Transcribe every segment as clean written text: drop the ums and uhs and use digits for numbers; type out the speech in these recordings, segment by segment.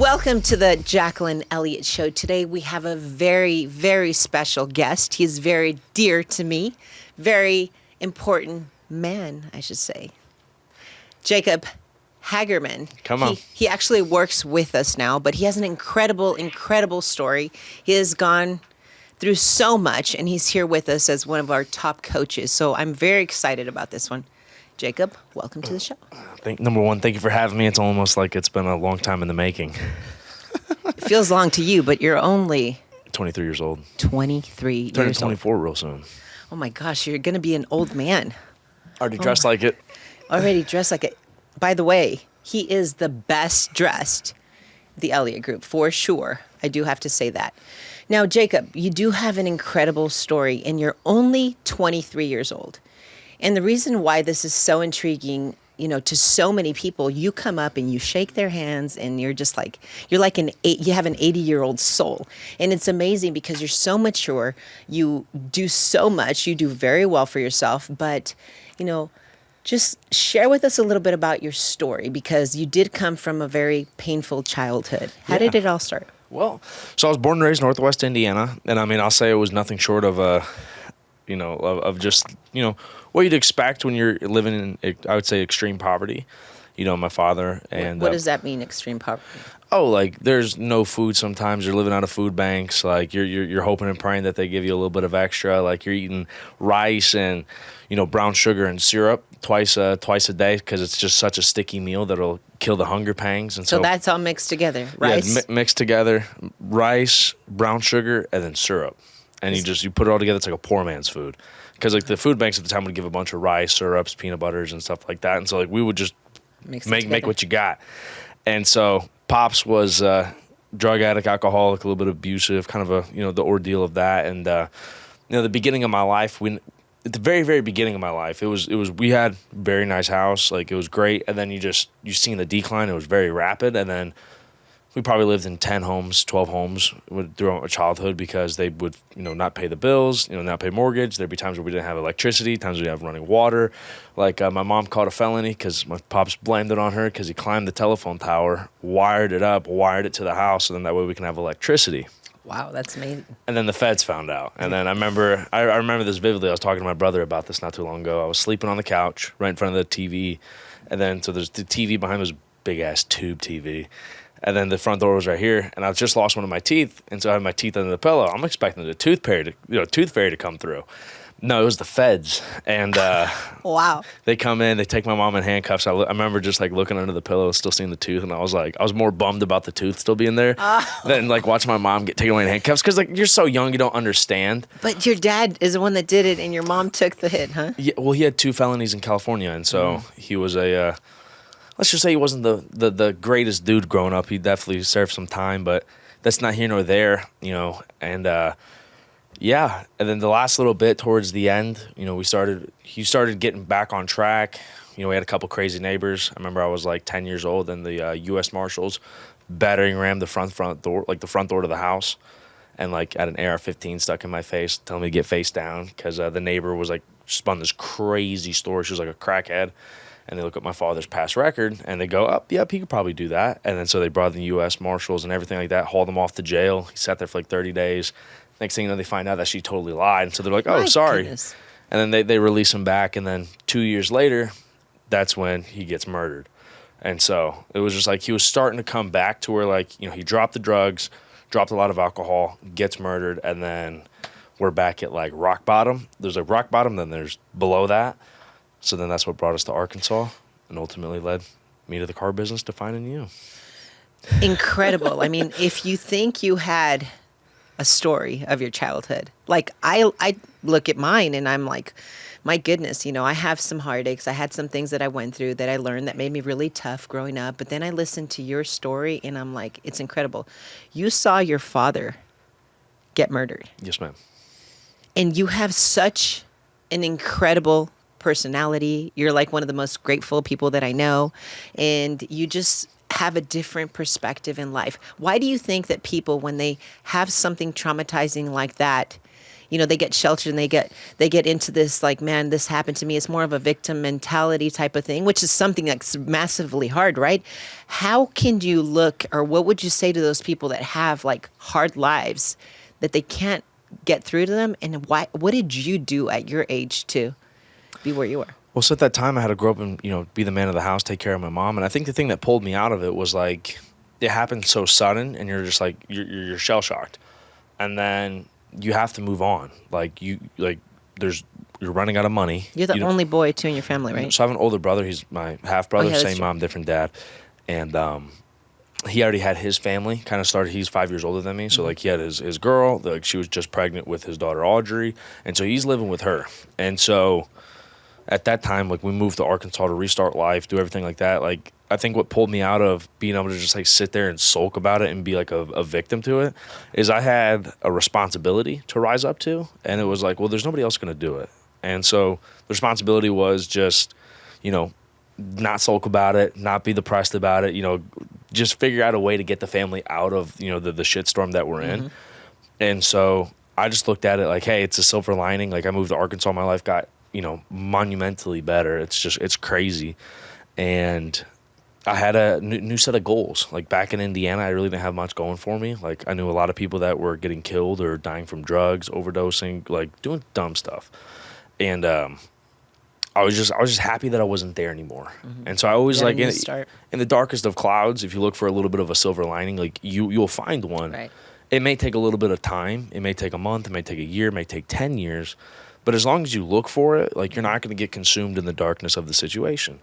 Welcome to the Jacqueline Elliott Show. Today we have a very, very special guest. He is very dear to me, very important man, I should say. Jacob Hagerman. Come on. He actually works with us now, but he has an incredible, incredible story. He has gone through so much, and he's here with us as one of our top coaches. So I'm very excited about this one. Jacob, welcome to the show. Number one, thank you for having me. It's almost like it's been a long time in the making. It feels long to you, but you're only 23 years old. 23 years Turning old. 24 real soon. Oh my gosh, you're going to be an old man. Already dressed like it. Already dressed like it. By the way, he is the best dressed, the Elliott group, for sure. I do have to say that. Now, Jacob, you do have an incredible story, and you're only 23 years old. And the reason why this is so intriguing, you know, to so many people, you come up and you shake their hands and you're just like, you have an 80-year-old soul. And it's amazing because you're so mature. You do so much. You do very well for yourself. But, you know, just share with us a little bit about your story, because you did come from a very painful childhood. How did it all start? Well, so I was born and raised Northwest Indiana. And I mean, I'll say it was nothing short of of just, what you'd expect when you're living in, I would say, extreme poverty. My father and... What does that mean, extreme poverty? Oh, like there's no food sometimes. You're living out of food banks. Like you're hoping and praying that they give you a little bit of extra. Like you're eating rice and, brown sugar and syrup twice a day because it's just such a sticky meal that'll kill the hunger pangs. And so that's all mixed together, rice? Yeah, mixed together, rice, brown sugar, and then syrup. And you put it all together. It's like a poor man's food. Because like the food banks at the time would give a bunch of rice, syrups, peanut butters, and stuff like that. And so like we would just make what you got. And so Pops was drug addict, alcoholic, a little bit abusive, kind of the ordeal of that. And the beginning of my life, at the very, very beginning of my life, we had a very nice house, like it was great. And then you seen the decline. It was very rapid. And then we probably lived in 10 homes, 12 homes throughout my childhood because they would, not pay the bills, not pay mortgage. There'd be times where we didn't have electricity, times we didn't have running water. Like my mom caught a felony because my pops blamed it on her because he climbed the telephone tower, wired it up, wired it to the house, and then that way we can have electricity. Wow, that's amazing. And then the feds found out. And then I remember this vividly. I was talking to my brother about this not too long ago. I was sleeping on the couch right in front of the TV. And then so there's the TV behind was big-ass tube TV. And then the front door was right here, and I just lost one of my teeth, and so I had my teeth under the pillow. I'm expecting the tooth fairy to come through. No, it was the feds, and wow. They come in, they take my mom in handcuffs. I remember just like looking under the pillow, still seeing the tooth, and I was more bummed about the tooth still being there than like watching my mom get taken away in handcuffs because like you're so young, you don't understand. But your dad is the one that did it, and your mom took the hit, huh? Yeah, well, he had 2 felonies in California, and so he was a. Let's just say he wasn't the greatest dude growing up. He definitely served some time, but that's not here nor there, And and then the last little bit towards the end, he started getting back on track. We had a couple crazy neighbors. I remember I was like 10 years old, and the U.S. Marshals battering rammed the front door, like the front door to the house, and like had an AR-15 stuck in my face, telling me to get face down because the neighbor was like spun this crazy story. She was like a crackhead. And they look at my father's past record, and they go, yep, he could probably do that. And then so they brought in the U.S. Marshals and everything like that, hauled him off to jail. He sat there for like 30 days. Next thing you know, they find out that she totally lied. And so they're like, sorry. Goodness. And then they release him back. And then 2 years later, that's when he gets murdered. And so it was just like he was starting to come back to where like, he dropped the drugs, dropped a lot of alcohol, gets murdered, and then we're back at like rock bottom. There's like rock bottom, then there's below that. So then that's what brought us to Arkansas and ultimately led me to the car business to finding you. Incredible. I mean, if you think you had a story of your childhood, like I look at mine and I'm like, my goodness, I have some heartaches. I had some things that I went through that I learned that made me really tough growing up. But then I listened to your story and I'm like, it's incredible. You saw your father get murdered. Yes, ma'am. And you have such an incredible personality. You're like one of the most grateful people that I know, and you just have a different perspective in life. Why do you think that people, when they have something traumatizing like that, they get sheltered and they get into this like, man, this happened to me. It's more of a victim mentality type of thing, which is something that's massively hard, right? How can you look, or what would you say to those people that have like hard lives that they can't get through to them? And what did you do at your age to be where you were? Well, so at that time I had to grow up and, be the man of the house, take care of my mom. And I think the thing that pulled me out of it was like, it happened so sudden and you're just like, you're shell shocked. And then you have to move on. Like you're running out of money. You're the only boy too in your family, right? So I have an older brother. He's my half brother, yeah, same mom, different dad. And, he already had his family kind of started. He's 5 years older than me. So like he had his girl, like she was just pregnant with his daughter, Audrey. And so he's living with her. And so at that time, like we moved to Arkansas to restart life, do everything like that. Like I think what pulled me out of being able to just like sit there and sulk about it and be like a victim to it is I had a responsibility to rise up to. And it was like, well, there's nobody else going to do it. And so the responsibility was just, not sulk about it, not be depressed about it, just figure out a way to get the family out of, the shitstorm that we're in. And so I just looked at it like, hey, it's a silver lining. Like I moved to Arkansas, my life got, monumentally better. It's crazy. And I had a new set of goals. Like back in Indiana, I really didn't have much going for me. Like I knew a lot of people that were getting killed or dying from drugs, overdosing, like doing dumb stuff. And I was just happy that I wasn't there anymore. And so I always like in the darkest of clouds, if you look for a little bit of a silver lining, like you'll find one. Right. It may take a little bit of time. It may take a month. It may take a year. It may take 10 years. But as long as you look for it, like you're not going to get consumed in the darkness of the situation.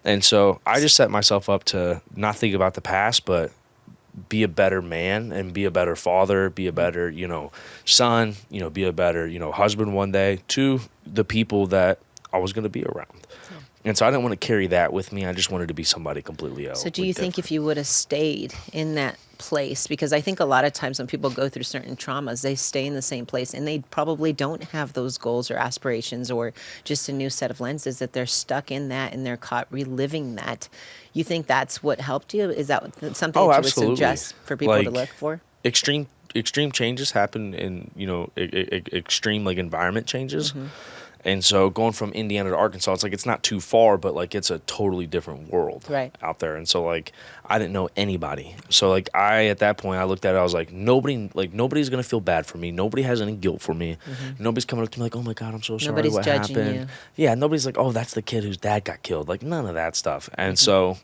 And so I just set myself up to not think about the past, but be a better man and be a better father, be a better, son, be a better, husband one day to the people that I was going to be around. And so I didn't want to carry that with me. I just wanted to be somebody completely else. So do you think if you would have stayed in that place, because I think a lot of times when people go through certain traumas, they stay in the same place and they probably don't have those goals or aspirations or just a new set of lenses, that they're stuck in that and they're caught reliving that. You think that's what helped you? Is that something that you would suggest for people to look for? Extreme changes happen in, extreme like environment changes. And so going from Indiana to Arkansas, it's like it's not too far, but like it's a totally different world out there. And so like I didn't know anybody. So like at that point I looked at it, I was like nobody's gonna feel bad for me. Nobody has any guilt for me. Nobody's coming up to me like, oh my God, I'm so sorry. Nobody's what judging happened? you. Yeah, nobody's like, oh, that's the kid whose dad got killed. Like none of that stuff. And so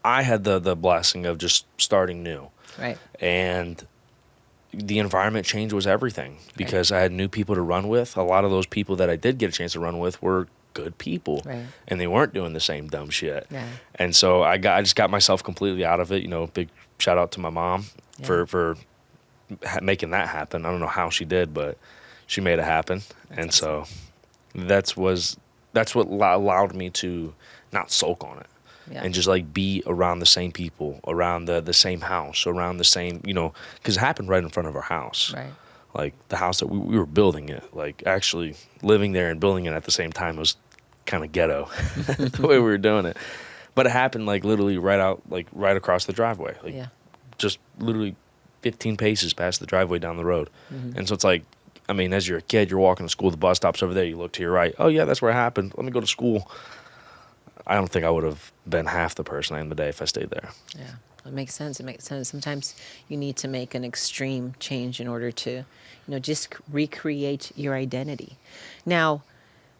I had the blessing of just starting new. Right. And the environment change was everything because I had new people to run with. A lot of those people that I did get a chance to run with were good people, and they weren't doing the same dumb shit. And so I just got myself completely out of it. Big shout out to my mom for making that happen. I don't know how she did, but she made it happen. And so that's what allowed me to not sulk on it. And just like be around the same people, around the same house, around the same, because it happened right in front of our house. Right. Like the house that we were building it, like actually living there and building it at the same time was kind of ghetto the way we were doing it. But it happened like literally right across the driveway. Like just literally 15 paces past the driveway down the road. And so it's like, I mean, as you're a kid, you're walking to school, the bus stop's over there, you look to your right. Oh yeah, that's where it happened. Let me go to school. I don't think I would have been half the person I am today if I stayed there. Yeah, it makes sense. Sometimes you need to make an extreme change in order to, just recreate your identity. Now,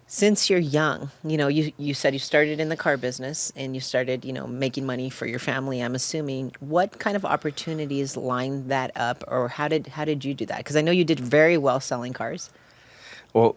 since you're young, you said you started in the car business and you started, making money for your family. I'm assuming, what kind of opportunities lined that up, or how did you do that? Because I know you did very well selling cars. Well,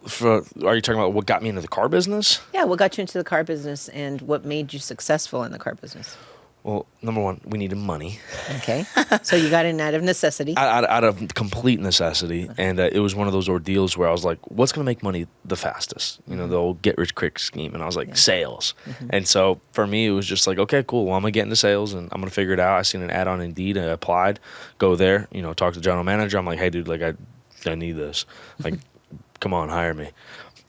are you talking about what got me into the car business? Yeah, what got you into the car business and what made you successful in the car business? Well, number one, we needed money. Okay. So you got in out of necessity. Out of complete necessity. And it was one of those ordeals where I was like, what's going to make money the fastest? The old get-rich-quick scheme. And I was like, sales. And so for me, it was just like, okay, cool. Well, I'm going to get into sales and I'm going to figure it out. I seen an ad on Indeed and I applied. Go there, talk to the general manager. I'm like, hey, dude, like I need this. Like, come on, hire me.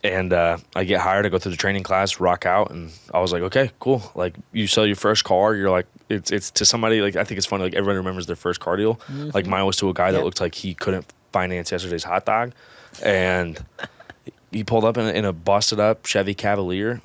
And I get hired, I go through the training class, rock out, and I was like, okay, cool. Like, you sell your first car, you're like, it's to somebody, like, I think it's funny, like, everybody remembers their first car deal. Like, mine was to a guy that looked like he couldn't finance yesterday's hot dog. And he pulled up in a busted up Chevy Cavalier.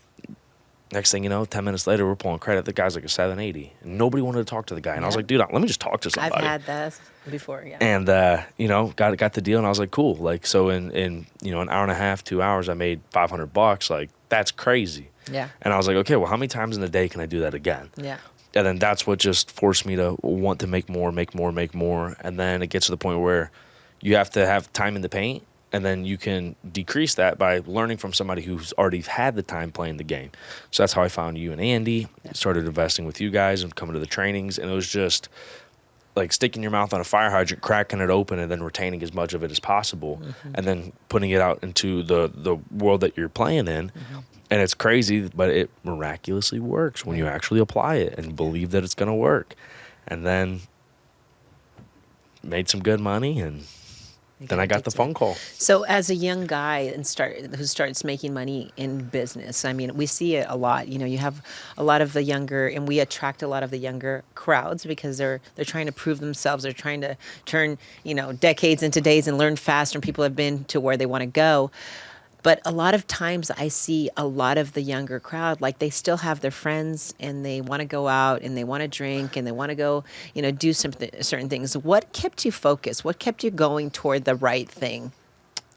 Next thing you know, 10 minutes later, we're pulling credit. The guy's like a 780. And nobody wanted to talk to the guy. And I was like, dude, let me just talk to somebody. I've had that before, yeah. And, got the deal. And I was like, cool. Like, so in an hour and a half, 2 hours, I made $500. Like, that's crazy. Yeah. And I was like, okay, well, how many times in a day can I do that again? Yeah. And then that's what just forced me to want to make more. And then it gets to the point where you have to have time in the paint. And then you can decrease that by learning from somebody who's already had the time playing the game. So that's how I found you and Andy. Started investing with you guys and coming to the trainings. And it was just like sticking your mouth on a fire hydrant, cracking it open, and then retaining as much of it as possible. Mm-hmm. And then putting it out into the world that you're playing in. Mm-hmm. And it's crazy, but it miraculously works when you actually apply it and believe that it's going to work. And then made some good money, and then I got the phone call. So as a young guy who starts making money in business, I mean, we see it a lot. You know, you have a lot of the younger, and we attract a lot of the younger crowds because they're trying to prove themselves. They're trying to turn, decades into days and learn faster, and people have been to where they want to go. But a lot of times I see a lot of the younger crowd, like they still have their friends and they want to go out and they want to drink and they want to go, do certain things. What kept you focused? What kept you going toward the right thing?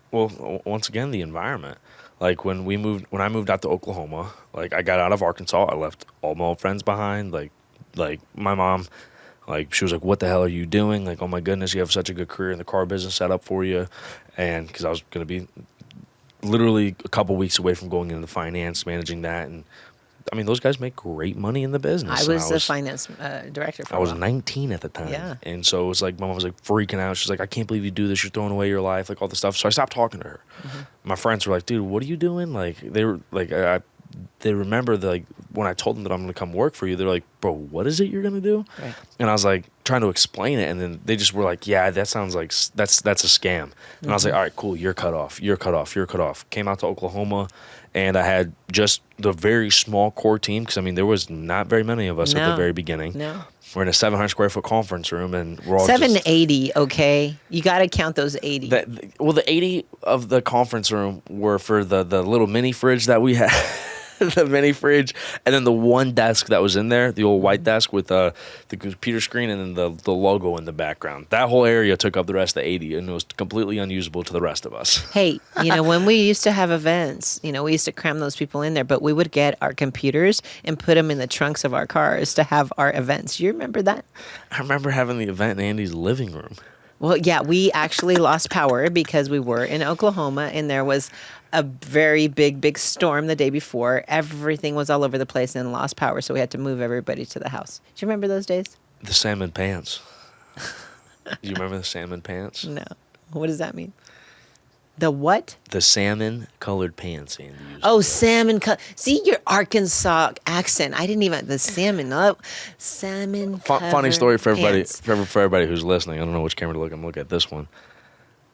Well, once again, the environment. Like when I moved out to Oklahoma, like I got out of Arkansas, I left all my old friends behind. Like my mom, like she was like, "What the hell are you doing?" Like, "Oh my goodness, you have such a good career in the car business set up for you," and because I was gonna be literally a couple weeks away from going into finance, managing that. And I mean, those guys make great money in the business. I was the finance director for a while. I was 19 at the time. Yeah. And so it was like, my mom was like freaking out. She's like, "I can't believe you do this. You're throwing away your life," like all this stuff. So I stopped talking to her. Mm-hmm. My friends were like, "Dude, what are you doing?" Like they were like, they remember when I told them that I'm going to come work for you, they're like, "Bro, what is it you're going to do?" Right. And I was like trying to explain it. And then they just were like, "Yeah, that sounds like that's a scam." And mm-hmm. I was like, "All right, cool. You're cut off. You're cut off. You're cut off." Came out to Oklahoma and I had just the very small core team. Cause I mean, there was not very many of us at the very beginning. No. We're in a 700 square foot conference room and we're all 780. Okay. You got to count those 80. The 80 of the conference room were for the little mini fridge that we had. The mini fridge, and then the one desk that was in there, the old white desk with the computer screen and then the logo in the background. That whole area took up the rest of the 80, and it was completely unusable to the rest of us. Hey, when we used to have events, we used to cram those people in there, but we would get our computers and put them in the trunks of our cars to have our events. You remember that? I remember having the event in Andy's living room. Well, yeah, we actually lost power because we were in Oklahoma and there was a very big storm the day before. Everything was all over the place and lost power, so we had to move everybody to the house. Do you remember those days? The Salmon Pants. Do you remember the Salmon Pants? No. What does that mean? The what? The salmon-colored pants, Andy. Salmon. See your Arkansas accent. I didn't even the salmon. Salmon. Funny story for everybody. Pants. For everybody who's listening. I don't know which camera to look. I'm looking at this one.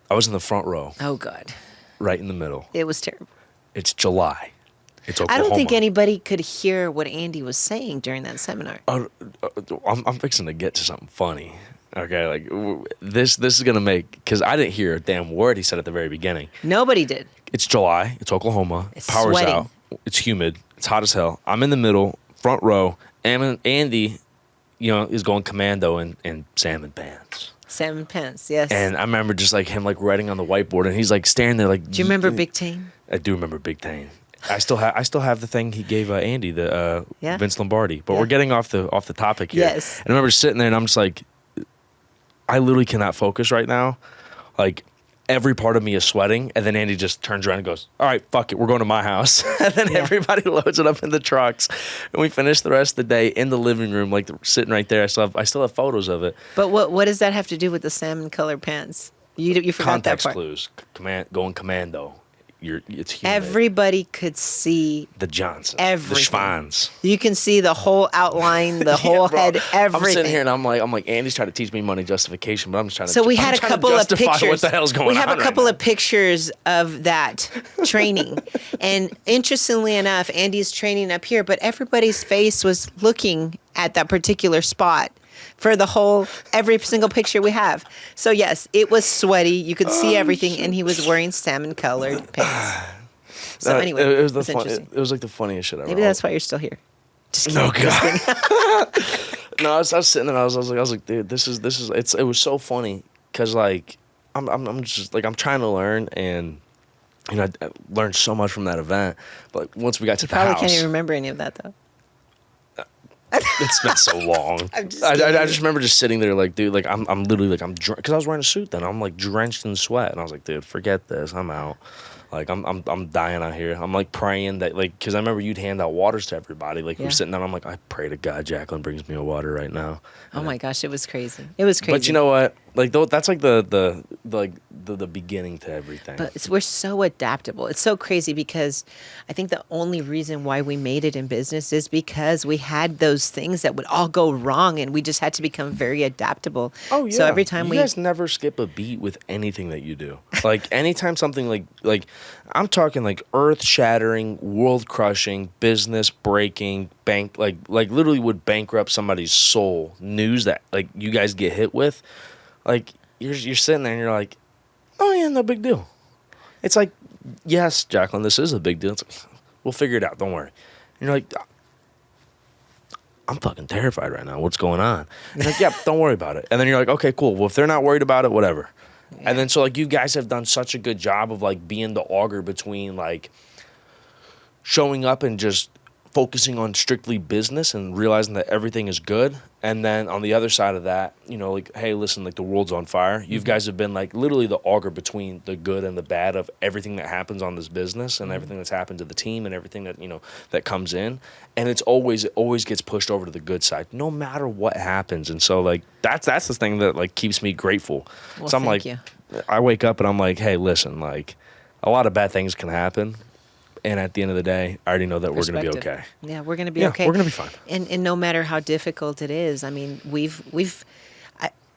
I was in the front row. Oh God. Right in the middle. It was terrible. It's July. It's Oklahoma. I don't think anybody could hear what Andy was saying during that seminar. I'm fixing to get to something funny. Okay, like this is gonna make, because I didn't hear a damn word he said at the very beginning. Nobody did. It's July. It's Oklahoma. It's Power's sweating. out. It's humid. It's hot as hell. I'm in the middle, front row, and Andy, is going commando in Salmon Pants. Salmon Pants, yes. And I remember just like him like writing on the whiteboard, and he's like staring there like. Do you remember Big Tane? I do remember Big Tane. I still have the thing he gave Andy, the Vince Lombardi. But we're getting off the topic here. Yes. And I remember sitting there and I'm just like, I literally cannot focus right now. Like every part of me is sweating. And then Andy just turns around and goes, "All right, fuck it, we're going to my house." And then everybody loads it up in the trucks. And we finished the rest of the day in the living room, like sitting right there. I still have photos of it. But what does that have to do with the salmon colored pants? You forgot Context that part. clues. Going commando. It's humid. Everybody could see the Johnsons, everything. The Schwans. You can see the whole outline, the whole head, everything. I'm sitting here and I'm like, Andy's trying to teach me money justification, but I'm just trying to. So we had a couple of pictures. What the hell's going on? We have a couple right of pictures of that training, and interestingly enough, Andy's training up here, but everybody's face was looking at that particular spot for every single picture we have. So yes, it was sweaty. You could see everything, and he was wearing salmon colored pants. So anyway, it was interesting. it was like the funniest shit ever. Maybe that's why you're still here. Just kidding. No, Just God. kidding. No, I was sitting there. I was like, dude, this is it was so funny because like I'm just like I'm trying to learn, and I learned so much from that event. But like, once we got to the Probably house, can't even remember any of that though. it's been so long. I'm just I kidding. just remember just sitting there like, dude, like I'm literally like because I was wearing a suit then. I'm like drenched in sweat, and I was like, dude, forget this. I'm out. Like I'm dying out here. I'm like praying that like because I remember you'd hand out waters to everybody. Like Yeah. we're sitting down. I'm like, I pray to God Jacqueline brings me a water right now. Oh my gosh, it was crazy. It was crazy. But you know what? Like that's like the beginning to everything. But we're so adaptable. It's so crazy because I think the only reason why we made it in business is because we had those things that would all go wrong, and we just had to become very adaptable. Oh yeah. So every time you guys never skip a beat with anything that you do. Like anytime something like I'm talking like earth shattering, world crushing, business breaking, bank like literally would bankrupt somebody's soul news that like you guys get hit with, like you're sitting there and you're like, oh yeah, no big deal. It's like, yes, Jacqueline, this is a big deal. It's like, we'll figure it out. Don't worry. And you're like, I'm fucking terrified right now. What's going on? And you're like, yeah, don't worry about it. And then you're like, okay, cool. Well, if they're not worried about it, whatever. Yeah. And then so like you guys have done such a good job of like being the auger between like showing up and just focusing on strictly business and realizing that everything is good. And then on the other side of that, like, hey, listen, like the world's on fire. You guys have been like literally the auger between the good and the bad of everything that happens on this business and everything that's happened to the team and everything that, that comes in. And it always gets pushed over to the good side, no matter what happens. And so like, that's the thing that like keeps me grateful. Well, so I'm like, you. I wake up and I'm like, hey, listen, like a lot of bad things can happen. And at the end of the day, I already know that we're going to be okay. Yeah, we're going to be okay. We're going to be fine. And no matter how difficult it is, I mean,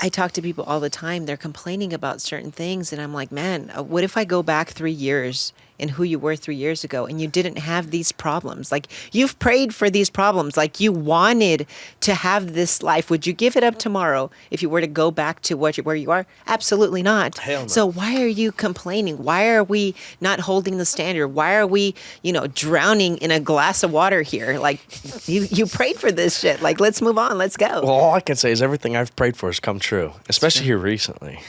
I talk to people all the time. They're complaining about certain things. And I'm like, man, what if I go back 3 years and who you were 3 years ago and you didn't have these problems? Like you've prayed for these problems. Like you wanted to have this life. Would you give it up tomorrow if you were to go back to where you are? Absolutely not. Hell no. So why are you complaining? Why are we not holding the standard? Why are we, drowning in a glass of water here? Like you prayed for this shit. Like let's move on. Let's go. Well, all I can say is everything I've prayed for has come true, especially here recently.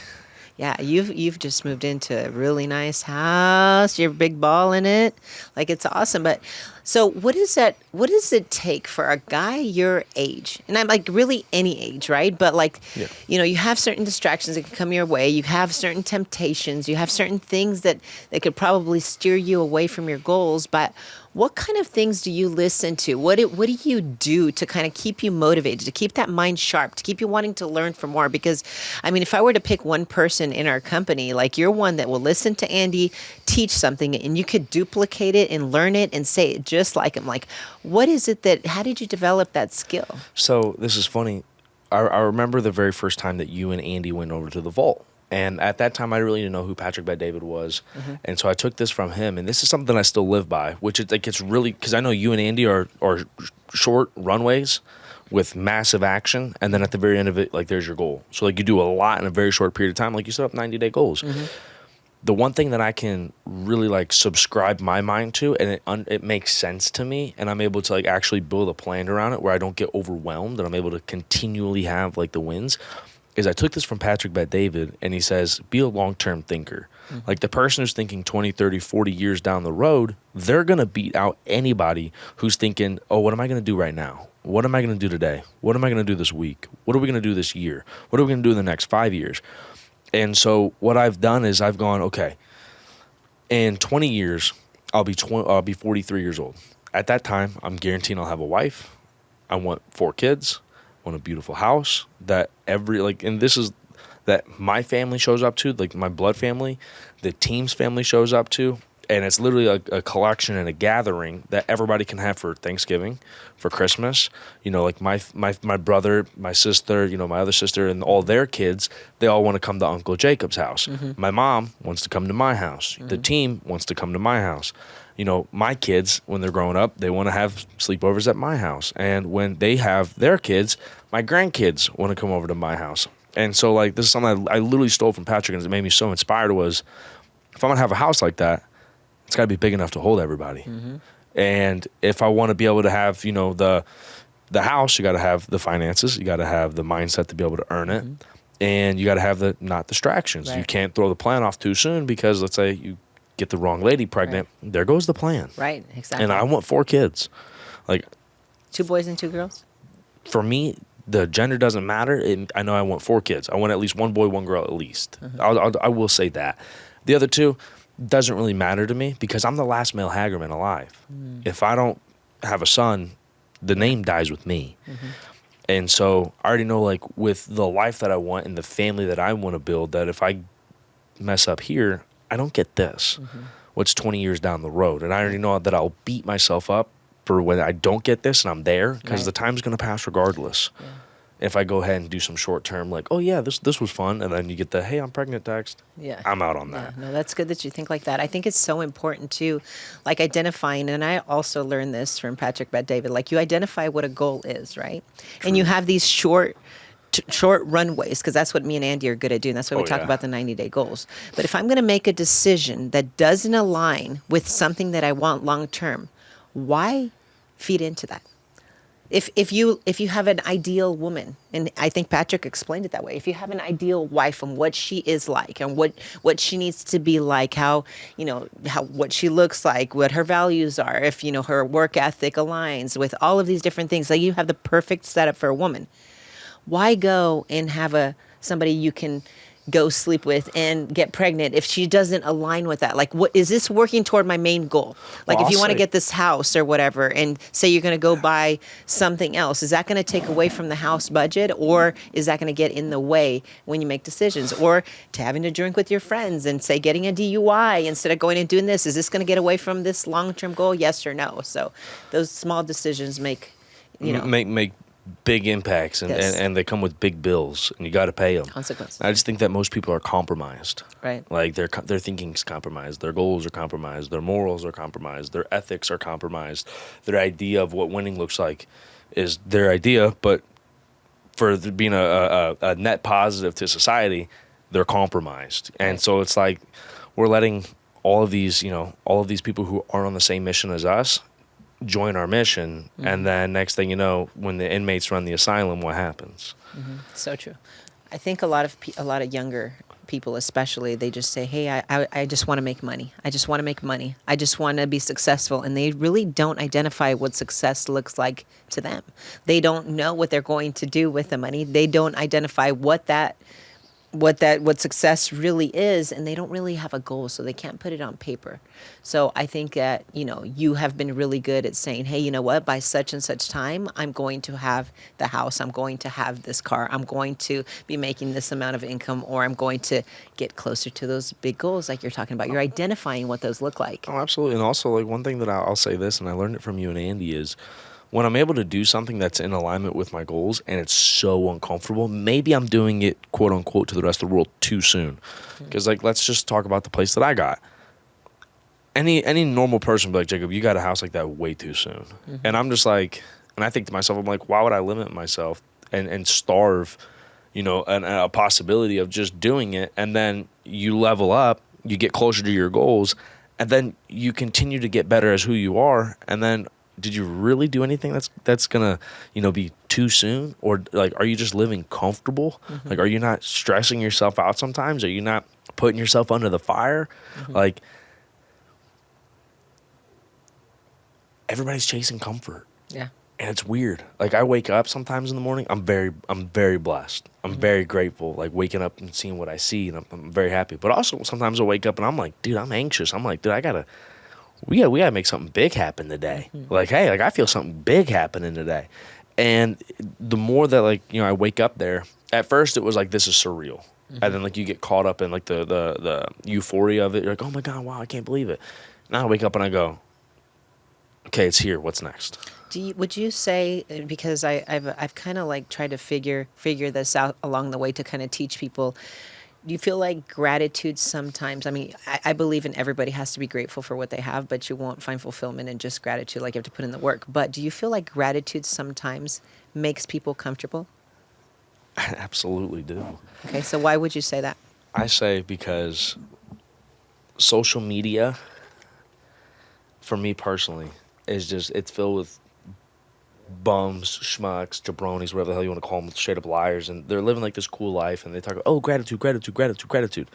Yeah, you've just moved into a really nice house. You're big ball in it. Like it's awesome. But so what does it take for a guy your age? And I'm like really any age, right? But like, you have certain distractions that can come your way. You have certain temptations. You have certain things that could probably steer you away from your goals. But what kind of things do you listen to? What do you do to kind of keep you motivated, to keep that mind sharp, to keep you wanting to learn for more? Because, I mean, if I were to pick one person in our company, like you're one that will listen to Andy teach something and you could duplicate it and learn it and say it just like him. Like, what is it how did you develop that skill? So this is funny. I remember the very first time that you and Andy went over to the vault. And at that time, I really didn't know who Patrick Bet-David was. Mm-hmm. And so I took this from him. And this is something I still live by, which is like it's really, because I know you and Andy are short runways with massive action. And then at the very end of it, like there's your goal. So like you do a lot in a very short period of time. Like you set up 90-day goals. Mm-hmm. The one thing that I can really like subscribe my mind to, and it makes sense to me, and I'm able to like actually build a plan around it where I don't get overwhelmed and I'm able to continually have like the wins, is I took this from Patrick Bet-David, and he says, be a long-term thinker. Mm-hmm. Like the person who's thinking 20, 30, 40 years down the road, they're going to beat out anybody who's thinking, oh, what am I going to do right now? What am I going to do today? What am I going to do this week? What are we going to do this year? What are we going to do in the next 5 years? And so what I've done is I've gone, okay, in 20 years, I'll be 43 years old. At that time, I'm guaranteeing I'll have a wife. I want 4 kids. I want a beautiful house that that my family shows up to, like my blood family, the team's family shows up to, And it's literally a collection and a gathering that everybody can have for Thanksgiving, for Christmas. You know, like my brother, my sister, you know, my other sister, and all their kids, they all want to come to Uncle Jacob's house. My mom wants to come to my house. The team wants to come to my house. You know, my kids, when they're growing up, they want to have sleepovers at my house. And when they have their kids, my grandkids want to come over to my house. And so, like, this is something I literally stole from Patrick, and it made me so inspired was, if I'm going to have a house like that, it's got to be big enough to hold everybody. And if I want to be able to have, you know, the house, you got to have the finances, you got to have the mindset to be able to earn it, and you got to have the not distractions. Right. You can't throw the plan off too soon because let's say you get the wrong lady pregnant, there goes the plan. Right, exactly. And I want 4 kids. Like, 2 boys and 2 girls? for me, the gender doesn't matter. I know I want 4 kids. I want at least 1 boy, 1 girl at least. I will say that. The other 2 doesn't really matter to me because I'm the last male Hagerman alive. If I don't have a son, the name dies with me. And so I already know, like, with the life that I want and the family that I want to build, that if I mess up here, I don't get this. What's 20 years down the road? And I already know that I'll beat myself up for when I don't get this and I'm there because the time's going to pass regardless. If I go ahead and do some short term, like, oh yeah, this was fun, and then you get the, hey, I'm pregnant text. I'm out on that. No, that's good that you think like that. I think it's so important to, like, identifying, and I also learned this from Patrick Bet-David, like, you identify what a goal is, right? And you have these short runways, because that's what me and Andy are good at doing. That's why we talk about the 90-day goals. But if I'm going to make a decision that doesn't align with something that I want long term, why feed into that? If you have an ideal woman, and I think Patrick explained it that way, if you have an ideal wife and what she is like and what she needs to be like, how what she looks like, what her values are, if her work ethic aligns with all of these different things, like you have the perfect setup for a woman. Why go and have somebody you can go sleep with and get pregnant if she doesn't align with that? Like, what is this working toward my main goal? Like, if you want to get this house or whatever, and say you're going to go buy something else, is that going to take away from the house budget, or is that going to get in the way when you make decisions? Or to having to drink with your friends and say getting a DUI instead of going and doing this, is this going to get away from this long-term goal? Yes or no? So those small decisions make big impacts, and they come with big bills, and you got to pay them. Consequences. I just think that most people are compromised. Right. Like their thinking's compromised, their goals are compromised, their morals are compromised, their ethics are compromised, their idea of what winning looks like is their idea, but for being a net positive to society, they're compromised. And so it's like we're letting all of these people who aren't on the same mission as us join our mission, and then next thing you know, when the inmates run the asylum, what happens? So true. I think a lot of younger people, especially, they just say, "Hey, I just want to make money. I just want to make money. I just want to be successful," and they really don't identify what success looks like to them. They don't know what they're going to do with the money. They don't identify what success really is, and they don't really have a goal, so they can't put it on paper. So I think that, you have been really good at saying, hey, you know what, by such and such time, I'm going to have the house, I'm going to have this car, I'm going to be making this amount of income, or I'm going to get closer to those big goals like you're talking about. You're identifying what those look like. Oh, absolutely. And also, like, one thing that I'll say this, and I learned it from you and Andy, is when I'm able to do something that's in alignment with my goals and it's so uncomfortable, maybe I'm doing it, quote unquote, to the rest of the world too soon. Because, like, let's just talk about the place that I got. Any normal person would be like, Jacob, you got a house like that way too soon. And I'm just like, and I think to myself, I'm like, why would I limit myself and starve, a possibility of just doing it? And then you level up, you get closer to your goals, and then you continue to get better as who you are. And then, did you really do anything that's gonna be too soon? Or, like, are you just living comfortable? Like, are you not stressing yourself out sometimes? Are you not putting yourself under the fire? Like, everybody's chasing comfort. And it's weird. Like, I wake up sometimes in the morning, I'm very blessed. I'm very grateful, like, waking up and seeing what I see, and I'm very happy. But also sometimes I wake up and I'm like, dude, I'm anxious. I'm like, dude, we gotta make something big happen today. Like, hey, like, I feel something big happening today. And the more that, like, I wake up there, at first it was like, this is surreal. And then, like, you get caught up in, like, the euphoria of it. You're like, oh my God, wow, I can't believe it. Now I wake up and I go, okay, it's here. What's next? Would you say, because I've kind of like tried to figure this out along the way to kind of teach people. Do you feel like gratitude sometimes? I mean, I believe in everybody has to be grateful for what they have, but you won't find fulfillment in just gratitude. Like you have to put in the work. But do you feel like gratitude sometimes makes people comfortable? I absolutely do. Okay, so why would you say that? I say because social media, for me personally, is just, it's filled with bums, schmucks, jabronis, whatever the hell you want to call them, straight up liars, and they're living like this cool life, and they talk, oh, gratitude, gratitude, gratitude, gratitude.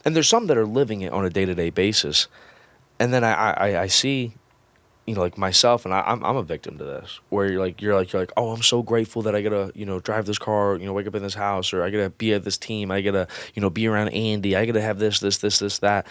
And there's some that are living it on a day-to-day basis. And then I see, you know, like myself, and I'm a victim to this, where you're like, oh, I'm so grateful that I gotta, you know, drive this car, you know, wake up in this house, or I gotta be at this team, I gotta, you know, be around Andy, I gotta have this, that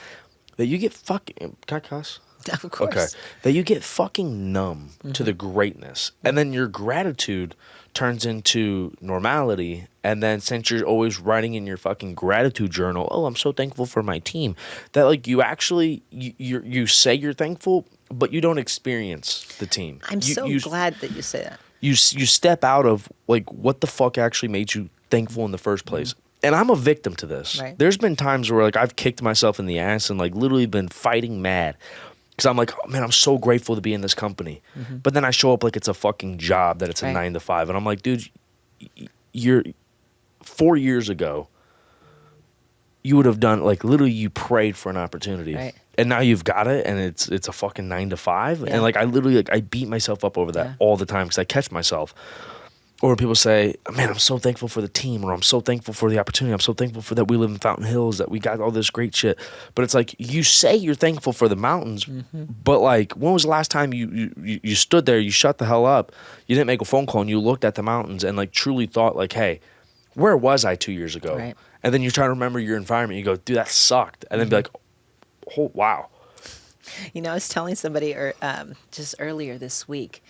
you get fucking, can I cuss? Of course. Okay. That you get fucking numb to the greatness. And then your gratitude turns into normality. And then since you're always writing in your fucking gratitude journal, oh, I'm so thankful for my team, that like you actually, you say you're thankful, but you don't experience the team. I'm so glad that you say that. You step out of like what the fuck actually made you thankful in the first place. And I'm a victim to this. Right. There's been times where like I've kicked myself in the ass and like literally been fighting mad. Because I'm like, oh, man, I'm so grateful to be in this company. But then I show up like it's a fucking job, that it's a 9 to 5. And I'm like, dude, you're 4 years ago, you would have done, like, literally you prayed for an opportunity. Right. And now you've got it, and it's a fucking 9 to 5. Yeah. And like I literally, like, I beat myself up over that all the time because I catch myself. Or people say, man, I'm so thankful for the team, or I'm so thankful for the opportunity. I'm so thankful for that we live in Fountain Hills, that we got all this great shit. But it's like, you say you're thankful for the mountains, but like, when was the last time you stood there, you shut the hell up, you didn't make a phone call, and you looked at the mountains and like truly thought like, hey, where was I 2 years ago? Right. And then you try to remember your environment. You go, dude, that sucked. And then be like, oh, wow. You know, I was telling somebody just earlier this week,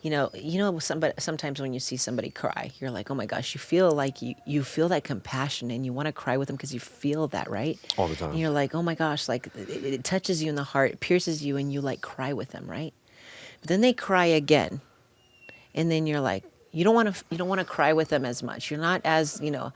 you know, sometimes when you see somebody cry, you're like, oh my gosh, you feel like you feel that compassion and you want to cry with them because you feel that, right? All the time. And you're like, oh my gosh, like it touches you in the heart, it pierces you, and you like cry with them, right? But then they cry again, and then you're like, you don't want to cry with them as much. You're not as, you know,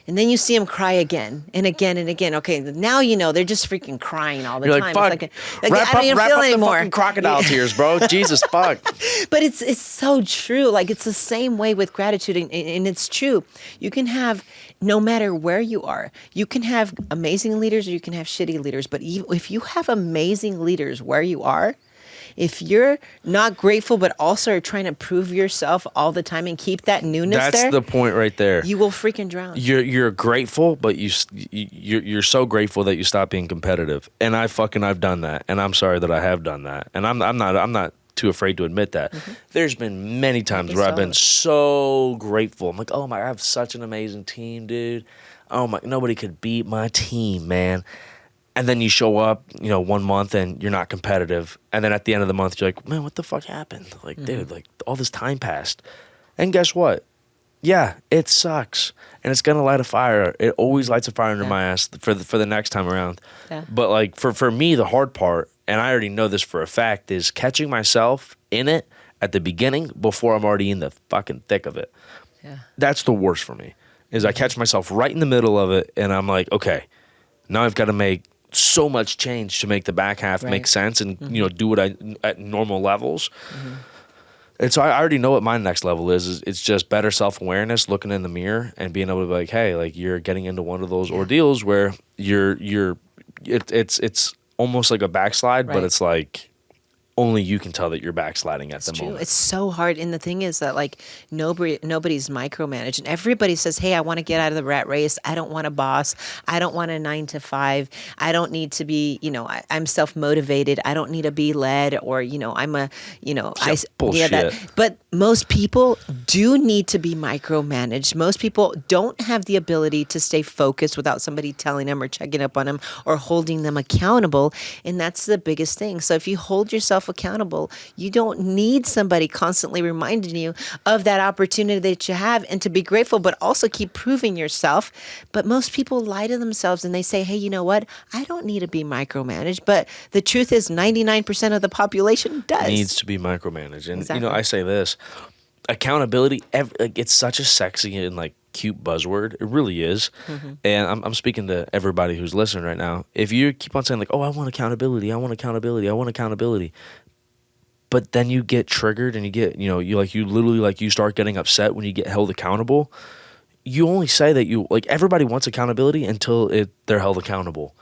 and then you see them cry again and again and again. Okay, now you know they're just freaking crying all the You're time. like, fuck, I don't even feel up anymore. the fucking crocodile tears, bro. Jesus, fuck. But it's so true. Like it's the same way with gratitude, and it's true. You can have, no matter where you are, you can have amazing leaders or you can have shitty leaders. But if you have amazing leaders where you are, if you're not grateful but also are trying to prove yourself all the time and keep that newness That's there, the point right there. you will freaking drown. You're grateful, but you're so grateful that you stop being competitive. And I've done that, and I'm sorry that I have done that. And I'm not too afraid to admit that. There's been many times where I've been so grateful. I'm like, oh my, I have such an amazing team, dude. Oh my, nobody could beat my team, man. And then you show up, you know, 1 month and you're not competitive. And then at the end of the month, you're like, man, what the fuck happened? Like, dude, like all this time passed. And guess what? Yeah, it sucks. And it's going to light a fire. It always lights a fire under my ass for the next time around. Yeah. But like for me, the hard part, and I already know this for a fact, is catching myself in it at the beginning before I'm already in the fucking thick of it. Yeah. That's the worst for me, is I catch myself right in the middle of it and I'm like, okay, now I've got to make so much change to make the back half make sense and you know, do what I at normal levels. And so I already know what my next level is. It's just better self-awareness, looking in the mirror and being able to be like, hey, like you're getting into one of those ordeals where it's almost like a backslide, but it's like only you can tell that you're backsliding at the moment. It's so hard. And the thing is that like nobody's micromanaged. And everybody says, hey, I want to get out of the rat race. I don't want a boss. I don't want a 9 to 5. I don't need to be, you know, I'm self-motivated. I don't need to be led, or, you know, I'm a, you know, bullshit. But most people do need to be micromanaged. Most people don't have the ability to stay focused without somebody telling them or checking up on them or holding them accountable. And that's the biggest thing. So if you hold yourself accountable. You don't need somebody constantly reminding you of that opportunity that you have and to be grateful, but also keep proving yourself. But most people lie to themselves and they say, hey, you know what? I don't need to be micromanaged. But the truth is 99% of the population does. Needs to be micromanaged. And, Exactly. I say this, accountability, like, it's such a sexy and like cute buzzword. It really is. And I'm speaking to everybody who's listening right now. If you keep on saying like, oh, I want accountability, I want accountability, I want accountability, but then you get triggered and you get, you literally like you start getting upset when you get held accountable. You only say that everybody wants accountability until they're held accountable.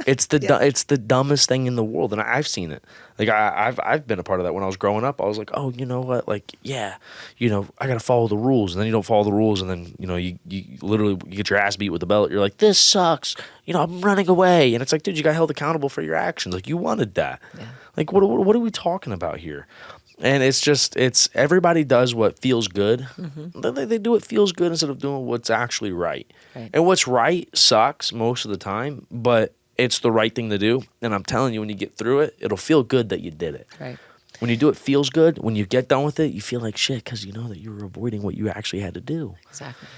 It's it's the dumbest thing in the world, and I've seen it. Like I've been a part of that when I was growing up. I was like, oh, you know what? Like, yeah, I gotta follow the rules, and then you don't follow the rules, and then you literally you get your ass beat with a belt. You're like, this sucks. I'm running away, and it's like, dude, you got held accountable for your actions. Like, you wanted that. Yeah. Like, what are we talking about here? And it's everybody does what feels good. They do what feels good instead of doing what's actually right. And what's right sucks most of the time, but it's the right thing to do. And I'm telling you, when you get through it, it'll feel good that you did it. Right. When you do it, feels good. When you get done with it, you feel like shit because you know that you were avoiding what you actually had to do. Exactly.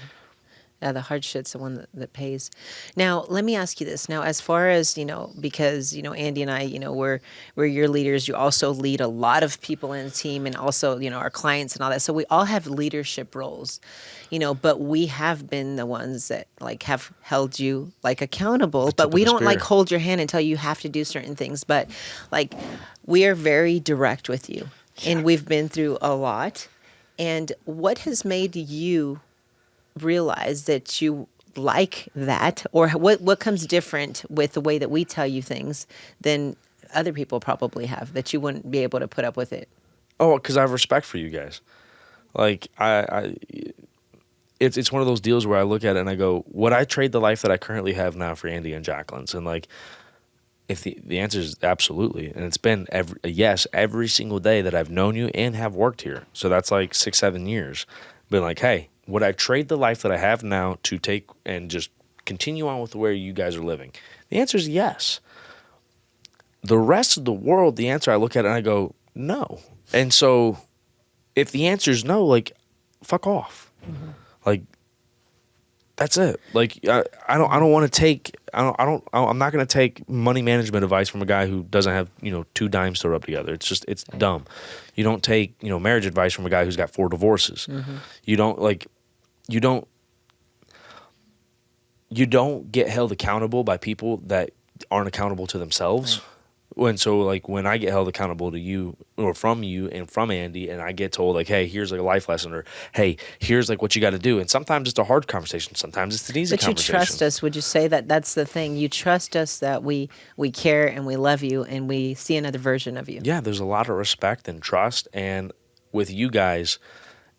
The hard shit's the one that pays. Now, let me ask you this. Now, as far as, because, Andy and I, we're your leaders. You also lead a lot of people in the team and also, our clients and all that. So we all have leadership roles, but we have been the ones that have held you accountable, but we don't hold your hand and tell you have to do certain things. But we are very direct with you and we've been through a lot. And what has made you realize that you like that, or what comes different with the way that we tell you things than other people probably have that you wouldn't be able to put up with it? Oh, because I have respect for you guys. Like it's one of those deals where I look at it and I go, would I trade the life that I currently have now for Andy and Jacqueline's? And if the answer is absolutely, and it's been every single day that I've known you and have worked here. So that's 6-7 years. Been like, hey, would I trade the life that I have now to take and just continue on with the way you guys are living? The answer is yes. The rest of the world, the answer I look at it and I go, no. And so if the answer is no, fuck off. That's it. I don't want to take. I'm not going to take money management advice from a guy who doesn't have 2 dimes to rub together. It's dumb. You don't take marriage advice from a guy who's got 4 divorces. You don't get held accountable by people that aren't accountable to themselves. Right. When I get held accountable to you or from you and from Andy, and I get told hey, here's a life lesson, or hey, here's what you got to do. And sometimes it's a hard conversation. Sometimes it's an easy conversation. But you trust us. Would you say that that's the thing? You trust us that we care and we love you and we see another version of you. Yeah, there's a lot of respect and trust. And with you guys,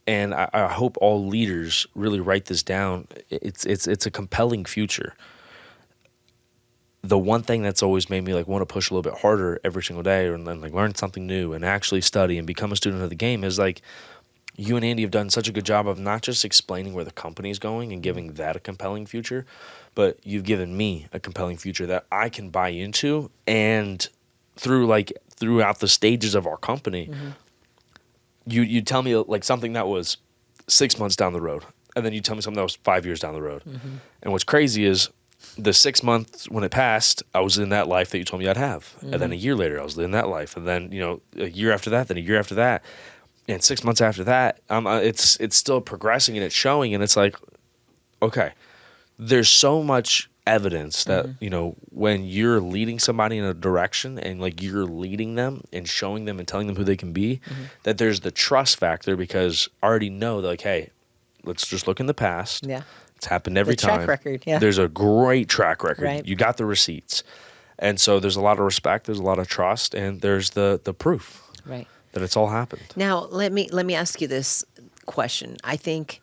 and I hope all leaders really write this down, it's a compelling future. The one thing that's always made me want to push a little bit harder every single day and then learn something new and actually study and become a student of the game is you and Andy have done such a good job of not just explaining where the company's going and giving that a compelling future, but you've given me a compelling future that I can buy into. And throughout the stages of our company, you tell me something that was 6 months down the road, and then you tell me something that was 5 years down the road. And what's crazy is the 6 months when it passed, I was in that life that you told me I'd have. And then a year later, I was in that life. And then, a year after that, then a year after that. And 6 months after that, it's still progressing and it's showing. And it's okay, there's so much evidence that, when you're leading somebody in a direction and you're leading them and showing them and telling them who they can be, that there's the trust factor because I already know that hey, let's just look in the past. Yeah. It's happened every time. Track record, yeah. There's a great track record. Right. You got the receipts. And so there's a lot of respect, there's a lot of trust, and there's the proof that it's all happened. Now, let me ask you this question. I think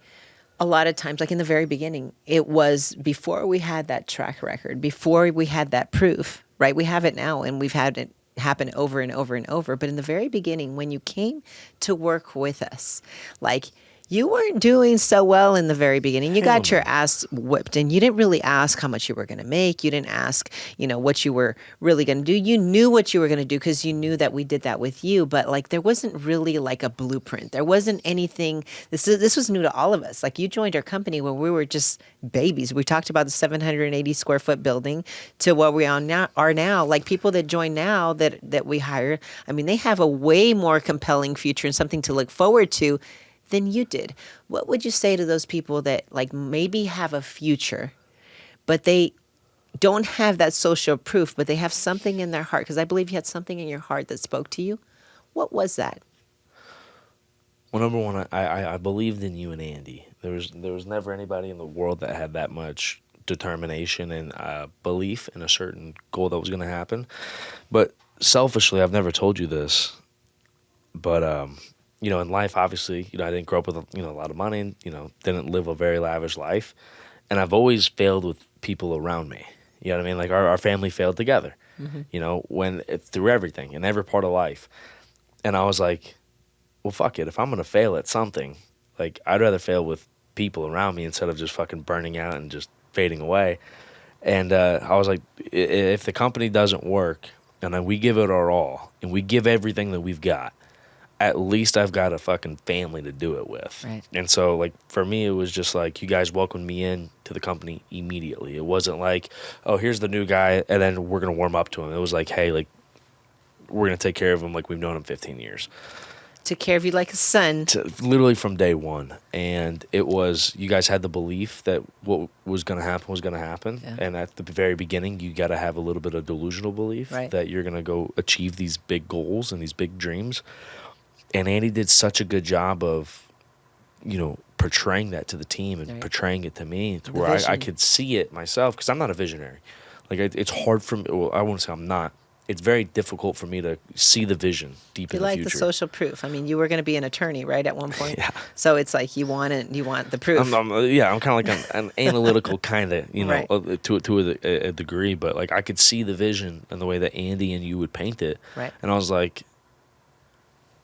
a lot of times, in the very beginning, it was before we had that track record, before we had that proof, right? We have it now, and we've had it happen over and over and over. But in the very beginning, when you came to work with us, You weren't doing so well in the very beginning. You Hell got your no. ass whipped, and you didn't really ask how much you were going to make. You didn't ask, what you were really going to do. You knew what you were going to do because you knew that we did that with you. But like, there wasn't really like a blueprint. There wasn't anything. This was new to all of us. Like, you joined our company when we were just babies. We talked about the 780 square foot building to what we are now. Like, people that join now that we hire, I mean, they have a way more compelling future and something to look forward to than you did. What would you say to those people that like maybe have a future, but they don't have that social proof, but they have something in their heart? Because I believe you had something in your heart that spoke to you. What was that? Well, number one, I believed in you and Andy. There was never anybody in the world that had that much determination and belief in a certain goal that was going to happen. But selfishly, I've never told you this, but in life, obviously, I didn't grow up with a lot of money, and, didn't live a very lavish life, and I've always failed with people around me. You know what I mean? Like our family failed together. When through everything in every part of life, and I was like, well, fuck it. If I'm gonna fail at something, like I'd rather fail with people around me instead of just fucking burning out and just fading away. And I was like, if the company doesn't work, and then we give it our all, and we give everything that we've got, at least I've got a fucking family to do it with. Right. And so, like, for me, it was just like, you guys welcomed me in to the company immediately. It wasn't like, oh, here's the new guy, and then we're going to warm up to him. It was like, hey, like, we're going to take care of him like we've known him 15 years. Took care of you like a son. Literally from day one. And it was, you guys had the belief that what was going to happen was going to happen. Yeah. And at the very beginning, you got to have a little bit of delusional belief Right. that you're going to go achieve these big goals and these big dreams. And Andy did such a good job of, portraying that to the team and Right. portraying it to me to The where I vision. could see it myself, because I'm not a visionary. Like, it's hard for me. Well, I won't say I'm not. It's very difficult for me to see the vision deep You in the like future. the social proof. I mean, you were going to be an attorney, right, at one point? Yeah. So it's like you want the proof. I'm kind of like an analytical kind of, Right. to a degree, but like I could see the vision and the way that Andy and you would paint it. Right. And I was like,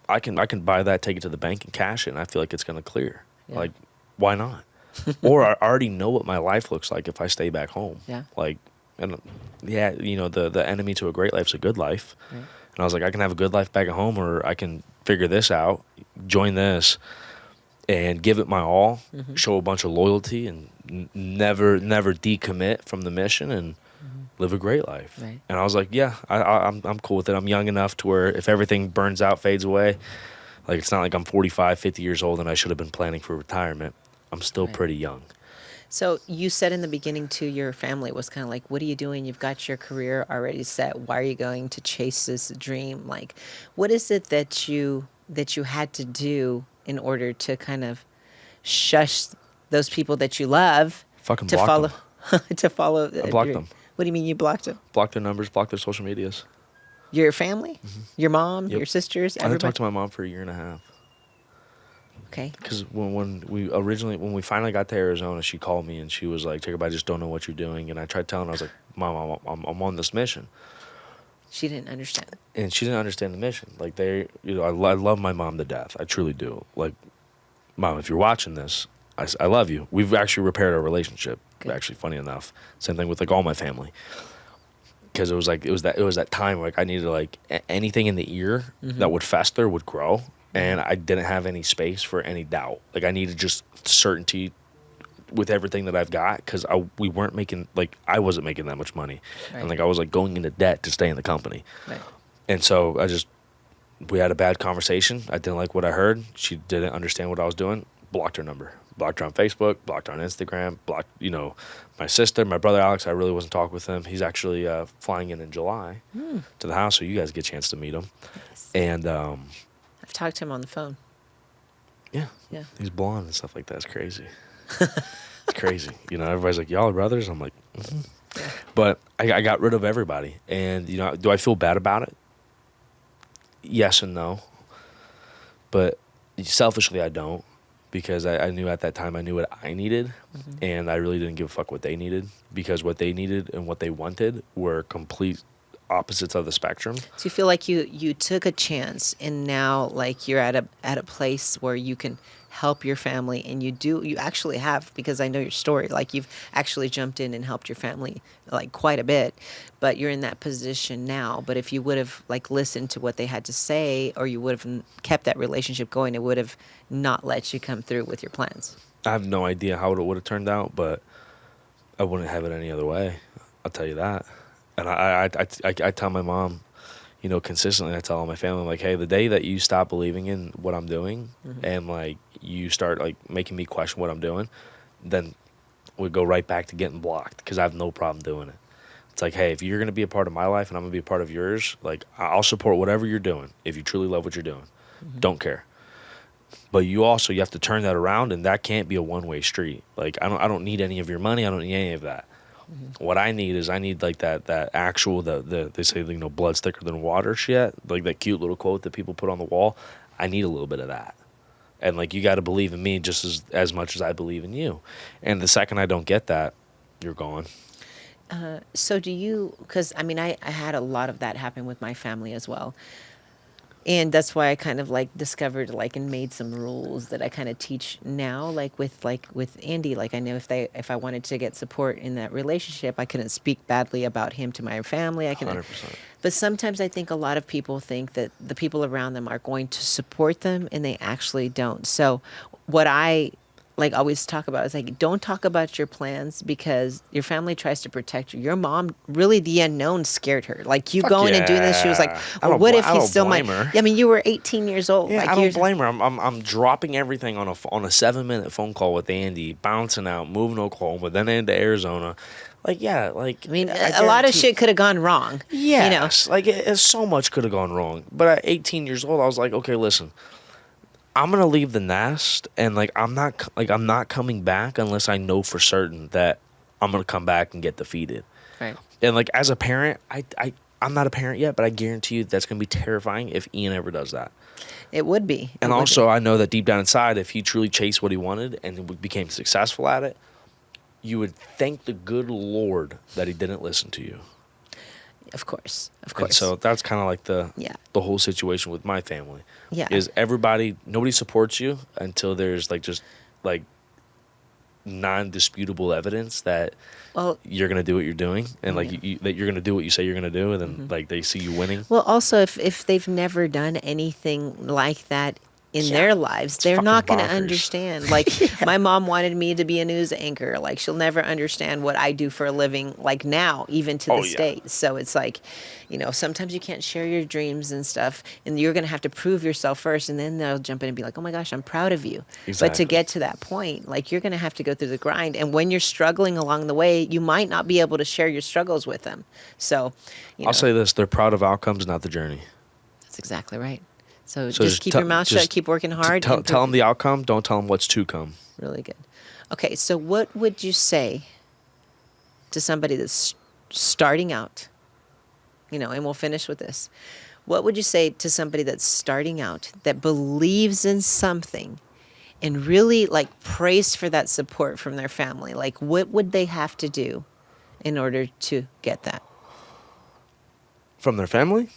I can buy that, take it to the bank and cash it, and I feel like it's going to clear. Yeah. Like, why not? Or I already know what my life looks like if I stay back home. Yeah. Like, and yeah, the enemy to a great life is a good life. Right. And I was like, I can have a good life back at home, or I can figure this out, join this, and give it my all, show a bunch of loyalty, and never decommit from the mission, and live a great life. Right. And I was like, yeah, I'm cool with it. I'm young enough to where if everything burns out, fades away, like it's not like I'm 45, 50 years old and I should have been planning for retirement. I'm still Right. pretty young. So you said in the beginning to your family was kind of like, what are you doing? You've got your career already set. Why are you going to chase this dream? Like, what is it that you had to do in order to kind of shush those people that you love Fucking to block follow them. to follow? I blocked them. What do you mean you blocked them? Block their numbers, block their social medias. Your family, your mom, Yep. your sisters, I didn't everybody. talk to my mom for a year and a half. Okay. Because when we finally got to Arizona, she called me and she was like, Jacob, I just don't know what you're doing. And I tried telling her, I was like, Mom, I'm on this mission. She didn't understand. And she didn't understand the mission. Like, I love my mom to death. I truly do. Like, Mom, if you're watching this, I love you. We've actually repaired our relationship. Good. Actually, funny enough. Same thing with like all my family. Because it was that time where like I needed like anything in the ear that would fester would grow, and I didn't have any space for any doubt. Like I needed just certainty with everything that I've got, because we weren't making, like, I wasn't making that much money, Right. and like I was like going into debt to stay in the company. Right. And so we had a bad conversation. I didn't like what I heard. She didn't understand what I was doing. Blocked her number. Blocked her on Facebook. Blocked her on Instagram. Blocked, my sister, my brother Alex. I really wasn't talking with him. He's actually flying in July to the house, so you guys get a chance to meet him. Yes. And I've talked to him on the phone. yeah, Yeah. he's blonde and stuff like that. It's crazy. It's crazy. Everybody's like, y'all are brothers? I'm like, mm-hmm. Yeah. But I got rid of everybody. And, do I feel bad about it? Yes and no. But selfishly, I don't. Because I knew at that time, I knew what I needed. And I really didn't give a fuck what they needed. Because what they needed and what they wanted were complete opposites of the spectrum. So you feel like you took a chance, and now like you're at a place where you can help your family, and you actually have, because I know your story, like you've actually jumped in and helped your family like quite a bit, but you're in that position now. But if you would have like listened to what they had to say, or you would have kept that relationship going, it would have not let you come through with your plans. I have no idea how it would have turned out, but I wouldn't have it any other way. I'll tell you that. And I tell my mom, consistently, I tell all my family, like, hey, the day that you stop believing in what I'm doing, and like you start like making me question what I'm doing, then we go right back to getting blocked, because I have no problem doing it. It's like, hey, if you're going to be a part of my life and I'm going to be a part of yours, like, I'll support whatever you're doing if you truly love what you're doing. Don't care. But you have to turn that around, and that can't be a one-way street. Like, I don't need any of your money. I don't need any of that. What I need like that actual, they say, blood's thicker than water shit, like that cute little quote that people put on the wall. I need a little bit of that. And like, you got to believe in me just as much as I believe in you. And the second I don't get that, you're gone. So do you, because I mean, I had a lot of that happen with my family as well. And that's why I kind of like discovered like and made some rules that I kind of teach now, like with Andy. Like, I know if I wanted to get support in that relationship, I couldn't speak badly about him to my family. I couldn't. 100%. But sometimes I think a lot of people think that the people around them are going to support them, and they actually don't. So what I like always talk about is like, don't talk about your plans, because your family tries to protect you. Your mom, really, the unknown scared her. Like, you Fuck going and doing this, she was like, well, what if he still might? Her. I mean, you were 18 years old. Yeah, like, I don't blame her. I'm dropping everything on a 7-minute phone call with Andy, bouncing out, moving to Oklahoma, then into Arizona. Like, yeah, like, I mean, a lot of shit could have gone wrong. Yes, like so much could have gone wrong. But at 18 years old, I was like, okay, listen, I'm gonna leave the nest, and like, I'm not coming back unless I know for certain that I'm gonna come back and get defeated. Right. And like, as a parent, I'm not a parent yet, but I guarantee you that's gonna be terrifying if Ian ever does that. It would be. And also, I know that deep down inside, if he truly chased what he wanted and became successful at it, you would thank the good Lord that he didn't listen to you. Of course. And so that's kind of like the whole situation with my family. Yeah. Is nobody supports you until there's like just like non-disputable evidence that you're going to do what you're doing, and like that you're going to do what you say you're going to do, and then like they see you winning. Well, also, if they've never done anything like that in their lives, they're not going to understand. Like, my mom wanted me to be a news anchor. Like, she'll never understand what I do for a living, like now, even to this day. So it's like, sometimes you can't share your dreams and stuff, and you're going to have to prove yourself first, and then they'll jump in and be like, oh my gosh, I'm proud of you. Exactly. But to get to that point, like, you're going to have to go through the grind. And when you're struggling along the way, you might not be able to share your struggles with them. So, I'll say this, they're proud of outcomes, not the journey. That's exactly right. So just keep your mouth shut, keep working hard. Tell them the outcome, don't tell them what's to come. Really good. Okay, so what would you say to somebody that's starting out, and we'll finish with this. What would you say to somebody that's starting out, that believes in something and really like prays for that support from their family? Like, what would they have to do in order to get that? From their family?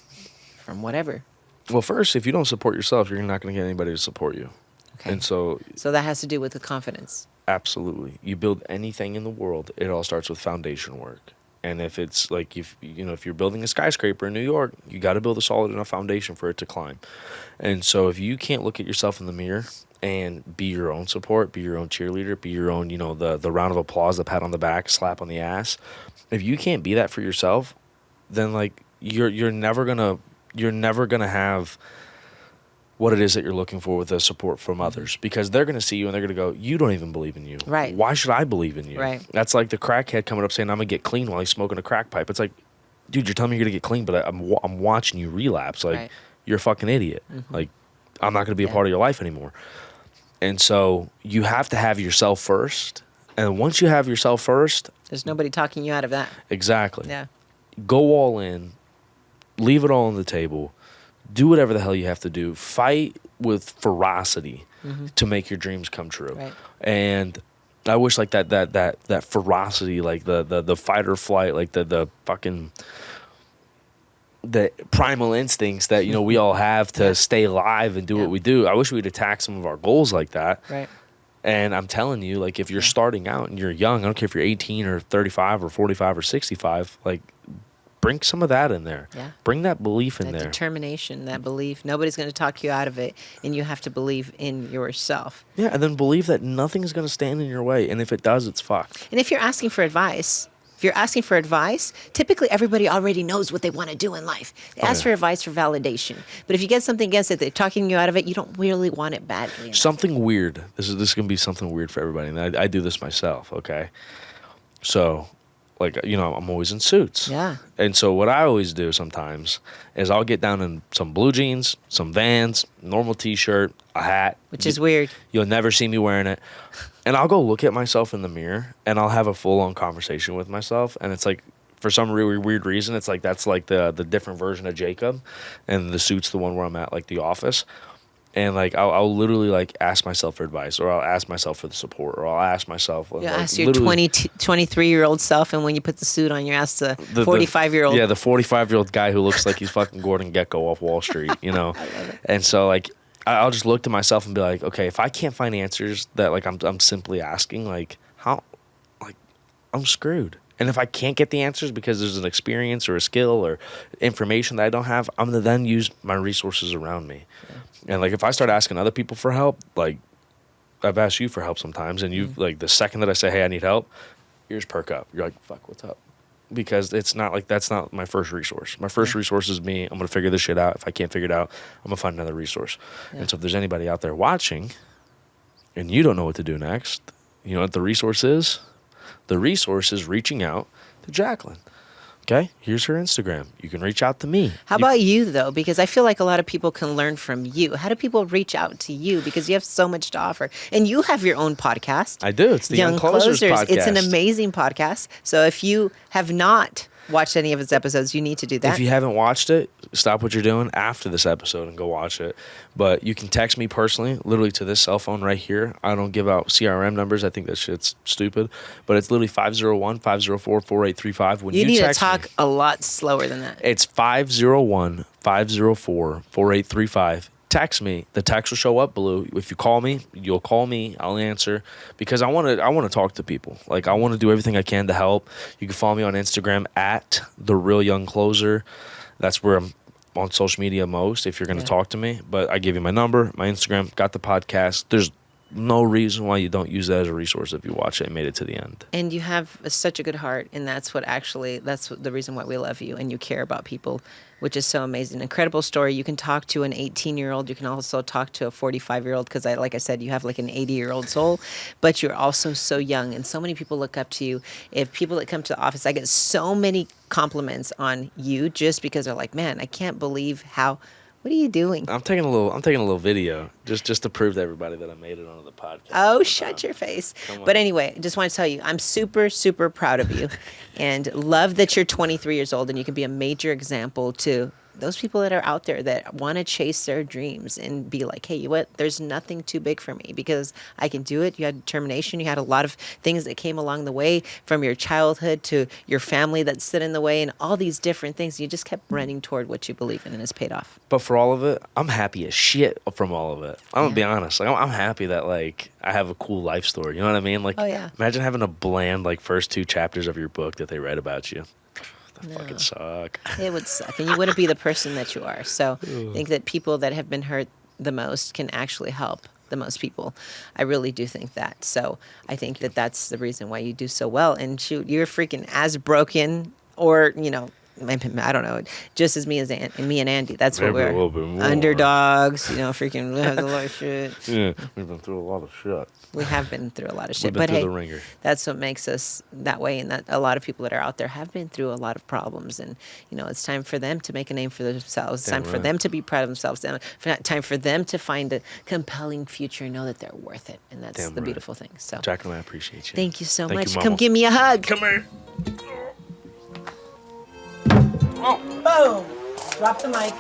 From whatever. Well, first, if you don't support yourself, you're not going to get anybody to support you. Okay. And so that has to do with the confidence. Absolutely. You build anything in the world, it all starts with foundation work. And if it's like, if you're building a skyscraper in New York, you got to build a solid enough foundation for it to climb. And so if you can't look at yourself in the mirror and be your own support, be your own cheerleader, be your own, the round of applause, the pat on the back, slap on the ass. If you can't be that for yourself, then like you're never gonna have what it is that you're looking for with the support from others, because they're going to see you and they're going to go, you don't even believe in you. Right. Why should I believe in you? Right. That's like the crackhead coming up saying, I'm going to get clean while he's smoking a crack pipe. It's like, dude, you're telling me you're going to get clean, but I'm watching you relapse. Like, you're a fucking idiot. Mm-hmm. Like, I'm not going to be a part of your life anymore. And so you have to have yourself first. And once you have yourself first, there's nobody talking you out of that. Exactly. Yeah. Go all in. Leave it all on the table. Do whatever the hell you have to do. Fight with ferocity to make your dreams come true. Right. And I wish like that ferocity, like the fight or flight, like the fucking the primal instincts that we all have to stay alive and do what we do. I wish we'd attack some of our goals like that. Right. And I'm telling you, like, if you're starting out and you're young, I don't care if you're 18 or 35 or 45 or 65, like, bring some of that in there. Yeah. Bring that belief in That there. determination, that belief. Nobody's going to talk you out of it, and you have to believe in yourself. Yeah, and then believe that nothing's going to stand in your way. And if it does, it's fucked. And if you're asking for advice, typically everybody already knows what they want to do in life. They ask for advice for validation. But if you get something against it, they're talking you out of it, you don't really want it badly enough. Something weird. This is going to be something weird for everybody. And I do this myself, okay? So, like, I'm always in suits. Yeah. And so what I always do sometimes is I'll get down in some blue jeans, some Vans, normal T-shirt, a hat. Which is weird. You'll never see me wearing it. And I'll go look at myself in the mirror, and I'll have a full-on conversation with myself. And it's like, for some really weird reason, it's like that's like the different version of Jacob, and the suit's the one where I'm at, like, the office. And, like, I'll literally, like, ask myself for advice, or I'll ask myself for the support, or I'll ask myself. You like, ask your 23-year-old self, and when you put the suit on, you ask the 45-year-old. Yeah, the 45-year-old guy who looks like he's fucking Gordon Gekko off Wall Street, I love it. And so, like, I'll just look to myself and be like, okay, if I can't find answers that, like, I'm simply asking, like, how, like, I'm screwed. And if I can't get the answers because there's an experience or a skill or information that I don't have, I'm going to then use my resources around me. Yeah. And, like, if I start asking other people for help, like, I've asked you for help sometimes, and you've, like, the second that I say, hey, I need help, ears perk up. You're like, fuck, what's up? Because it's not like that's not my first resource. My first resource is me. I'm going to figure this shit out. If I can't figure it out, I'm going to find another resource. Yeah. And so if there's anybody out there watching and you don't know what to do next, you know what the resource is? The resource is reaching out to Jacqueline. Okay, here's her Instagram. You can reach out to me. How about you, though? Because I feel like a lot of people can learn from you. How do people reach out to you? Because you have so much to offer. And you have your own podcast. I do. It's the Young Closers podcast. It's an amazing podcast. So if you have not watched any of its episodes, you need to do that. If you haven't watched it, stop what you're doing after this episode and go watch it. But you can text me personally, literally to this cell phone right here. I don't give out CRM numbers. I think that shit's stupid. But it's literally 501-504-4835. You need to talk a lot slower than that. It's 501-504-4835. Text me. The text will show up below. If you call me, you'll call me. I'll answer because I want to talk to people. Like, I want to do everything I can to help. You can follow me on Instagram at The Real Young Closer. That's where I'm on social media most if you're going to talk to me. But I give you my number, my Instagram, got the podcast. There's no reason why you don't use that as a resource if you watch it and made it to the end. And you have such a good heart, and that's the reason why we love you, and you care about people, which is so amazing. Incredible story. You can talk to an 18-year-old. You can also talk to a 45-year-old because, like I said, you have like an 80-year-old soul, but you're also so young, and so many people look up to you. If people that come to the office, I get so many compliments on you just because they're like, man, I can't believe how... What are you doing? I'm taking a little video just to prove to everybody that I made it onto the podcast. Oh, shut your face. But anyway, just want to tell you, I'm super, super proud of you and love that you're 23 years old and you can be a major example to those people that are out there that want to chase their dreams and be like, hey, you know what? There's nothing too big for me because I can do it. You had determination. You had a lot of things that came along the way from your childhood to your family that stood in the way and all these different things. You just kept running toward what you believe in and it's paid off. But for all of it, I'm happy as shit from all of it. I'm going to be honest. Like, I'm happy that, like, I have a cool life story. You know what I mean? Like, imagine having a bland, like, first 2 chapters of your book that they write about you. Fucking suck. It would suck, and you wouldn't be the person that you are. So I think that people that have been hurt the most can actually help the most people. I really do think that. So I think that that's the reason why you do so well. And shoot, you're freaking as broken, or I don't know, just as me and Andy. That's what Maybe we're underdogs. Freaking we have a lot of shit. Yeah, we've been through a lot of shit. We have been through a lot of shit, We've been through the ringer. That's what makes us that way, and that a lot of people that are out there have been through a lot of problems, and it's time for them to make a name for themselves. It's time for them to be proud of themselves. Time for them to find a compelling future and know that they're worth it, and that's the beautiful thing. So, Jacqueline, I appreciate you. Thank you so much. You, come give me a hug. Come here. Oh. Boom. Drop the mic.